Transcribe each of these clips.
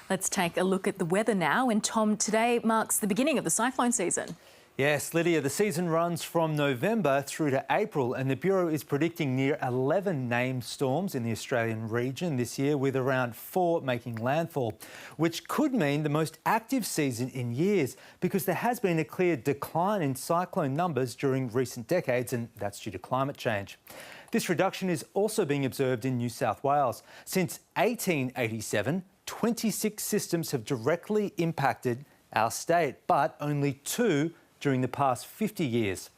Let's take a look at the weather now. And Tom, today marks the beginning of the cyclone season. Yes, Lydia, the season runs from November through to April, and the Bureau is predicting near 11 named storms in the Australian region this year, with around 4 making landfall, which could mean the most active season in years because there has been a clear decline in cyclone numbers during recent decades, and that's due to climate change. This reduction is also being observed in New South Wales. Since 1887, 26 systems have directly impacted our state, but only 2 during the past 50 years.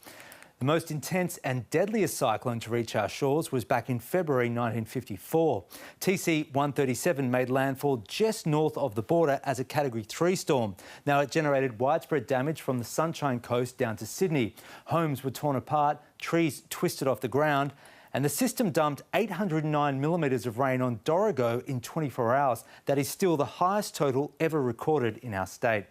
The most intense and deadliest cyclone to reach our shores was back in February 1954. TC 137 made landfall just north of the border as a Category 3 storm. Now, it generated widespread damage from the Sunshine Coast down to Sydney. Homes were torn apart, trees twisted off the ground, and the system dumped 809 millimetres of rain on Dorrigo in 24 hours. That is still the highest total ever recorded in our state.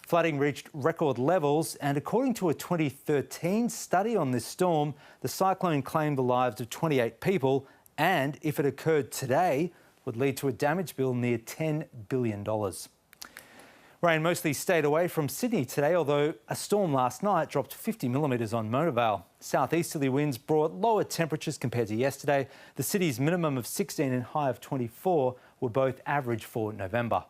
Flooding reached record levels, and according to a 2013 study on this storm, the cyclone claimed the lives of 28 people and, if it occurred today, would lead to a damage bill near $10 billion. Rain mostly stayed away from Sydney today, although a storm last night dropped 50 millimetres on Monavale. Southeasterly winds brought lower temperatures compared to yesterday. The city's minimum of 16 and high of 24 were both average for November.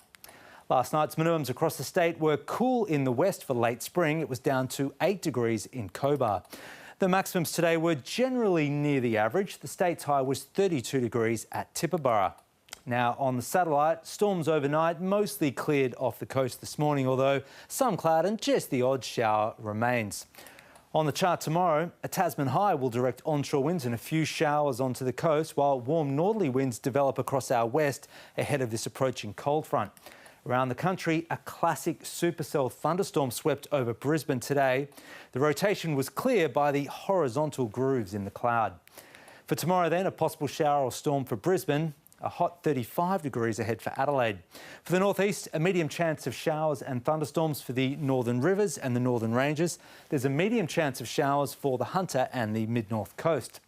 Last night's minimums across the state were cool in the west for late spring. It was down to 8 degrees in Cobar. The maximums today were generally near the average. The state's high was 32 degrees at Tibooburra. Now, on the satellite, storms overnight mostly cleared off the coast this morning, although some cloud and just the odd shower remains. On the chart tomorrow, a Tasman high will direct onshore winds and a few showers onto the coast, while warm northerly winds develop across our west ahead of this approaching cold front. Around the country, a classic supercell thunderstorm swept over Brisbane today. The rotation was clear by the horizontal grooves in the cloud. For tomorrow then, a possible shower or storm for Brisbane, a hot 35 degrees ahead for Adelaide. For the northeast, a medium chance of showers and thunderstorms for the northern rivers and the northern ranges. There's a medium chance of showers for the Hunter and the mid-north coast.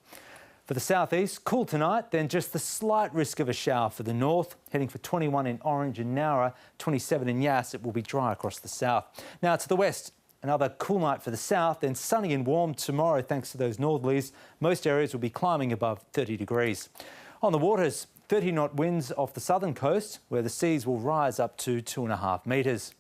For the southeast, cool tonight, then just the slight risk of a shower for the north, heading for 21 in Orange and Nowra, 27 in Yass. It will be dry across the south. Now to the west, another cool night for the south, then sunny and warm tomorrow thanks to those northerlies. Most areas will be climbing above 30 degrees. On the waters, 30-knot winds off the southern coast, where the seas will rise up to 2.5 metres.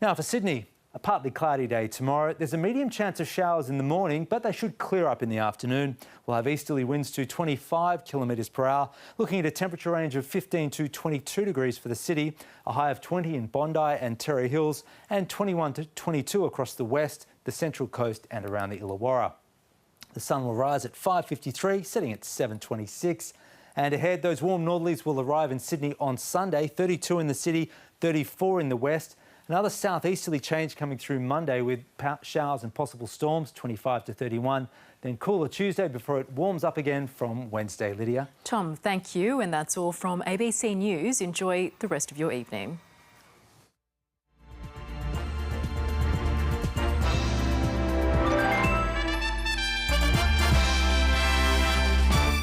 Now for Sydney, a partly cloudy day tomorrow. There's a medium chance of showers in the morning, but they should clear up in the afternoon. We'll have easterly winds to 25 kilometres per hour, looking at a temperature range of 15 to 22 degrees for the city, a high of 20 in Bondi and Terrey Hills, and 21 to 22 across the west, the central coast and around the Illawarra. The sun will rise at 5:53, setting at 7:26. And ahead, those warm northerlies will arrive in Sydney on Sunday, 32 in the city, 34 in the west. Another southeasterly change coming through Monday with showers and possible storms, 25 to 31. Then cooler Tuesday before it warms up again from Wednesday. Lydia. Tom, thank you. And that's all from ABC News. Enjoy the rest of your evening.